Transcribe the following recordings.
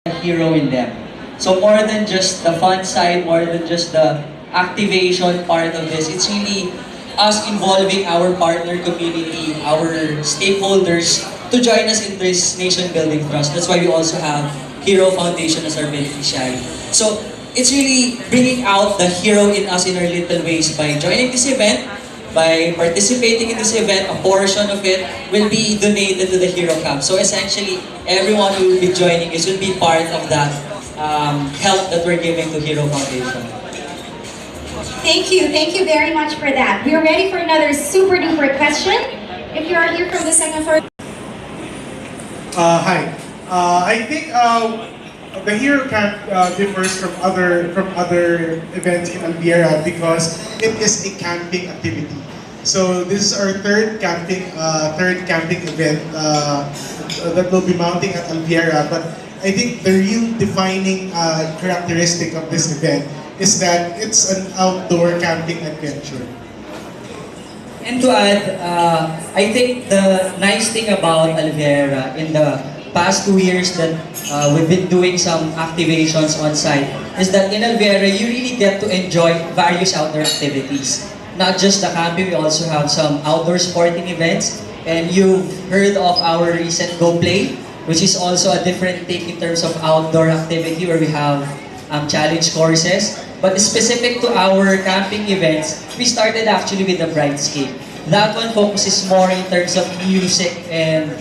hero in them. So more than just the fun side, more than just the activation part of this, it's really us involving our partner community, our stakeholders to join us in this nation building trust. That's why we also have Hero Foundation as our beneficiary. So it's really bringing out the hero in us in our little ways by joining this event, by participating in this event. A portion of it will be donated to the Hero Camp. So essentially, everyone who will be joining us will be part of that help that we're giving to Hero Foundation. Thank you very much for that. We're ready for another super duper question. If you are here from the second floor. Hi. I think the Hero Camp differs from other events in Alviera because it is a camping activity. So this is our third camping event that will be mounting at Alviera. But I think the real defining characteristic of this event is that it's an outdoor camping adventure. And to add, I think the nice thing about Alviera in the past 2 years that we've been doing some activations on site is that in Alviera, you really get to enjoy various outdoor activities. Not just the camping, we also have some outdoor sporting events. And you've heard of our recent Go Play, which is also a different take in terms of outdoor activity where we have challenge courses. But specific to our camping events, we started actually with the Brightscape. That one focuses more in terms of music and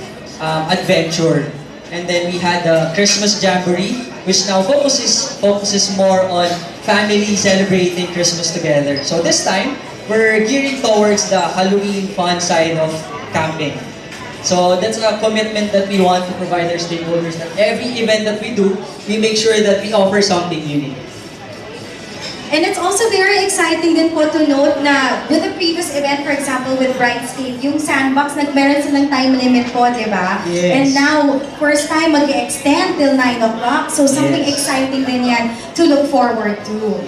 adventure. And then we had the Christmas Jamboree, which now focuses more on family celebrating Christmas together. So this time, we're gearing towards the Halloween fun side of camping. So that's a commitment that we want to provide our stakeholders, that every event that we do, we make sure that we offer something unique. And it's also very exciting din po to note na with the previous event, for example, with Brightscape, yung sandbox, nagmeron silang time limit po, di ba? Yes. And now, first time mag-extend till 9 o'clock. So something Yes. exciting din yan to look forward to.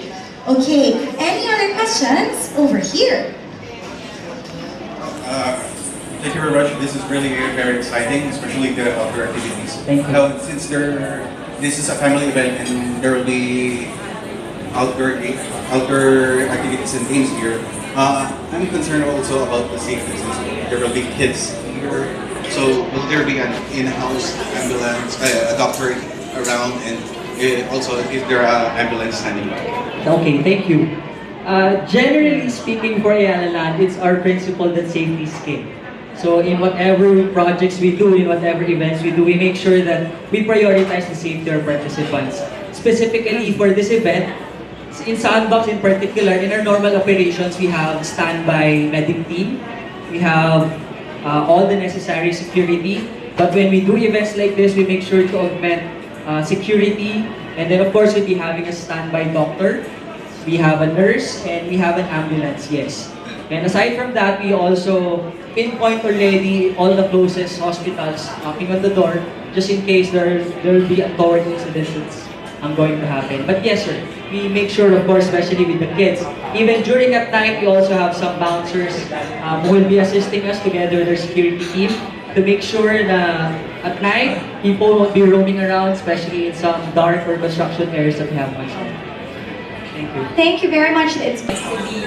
Okay, any other questions? Over here. Thank you very much. This is really very exciting, especially the outdoor activities. Thank you. Since this is a family event and there will be outdoor activities and games here, I'm concerned also about the safety since there will be kids here. So will there be an in-house ambulance, a doctor around, and also is there an ambulance standing by? Okay, thank you. Generally speaking for Ayala Land, it's our principle that safety is king. So in whatever projects we do, in whatever events we do, we make sure that we prioritize the safety of participants. Specifically for this event, in Sandbox in particular, in our normal operations, we have standby medic team. We have all the necessary security. But when we do events like this, we make sure to augment security. And then of course, we'll be having a standby doctor. We have a nurse and we have an ambulance, yes. And aside from that, we also pinpoint already all the closest hospitals knocking on the door just in case there will be untoward incidents going to happen. But yes, sir, we make sure, of course, especially with the kids, even during at night, we also have some bouncers who will be assisting us together with our security team to make sure that at night, people won't be roaming around, especially in some dark or construction areas that we have on site. Thank you. Thank you very much. It's To be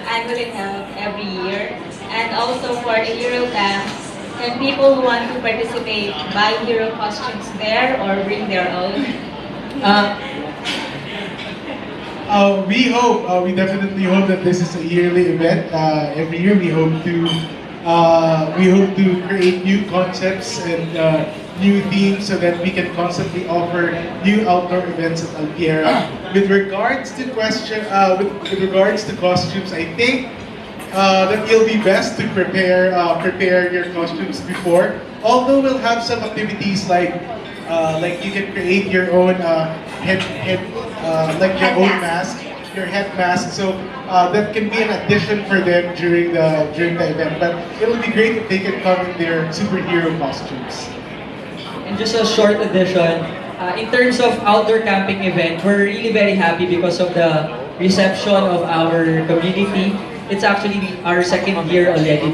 annually held every year, and also for the Hero Camp, can people who want to participate buy hero costumes there or bring their own? We definitely hope that this is a yearly event. Every year we hope to create new concepts and new themes so that we can constantly offer new outdoor events at Alviera. With regards to with regards to costumes, I think that it'll be best to prepare your costumes before. Although we'll have some activities like you can create your own your own mask, your head mask. So that can be an addition for them during the event. But it'll be great if they can come in their superhero costumes. And just a short addition, in terms of outdoor camping event, we're really very happy because of the reception of our community. It's actually our second year already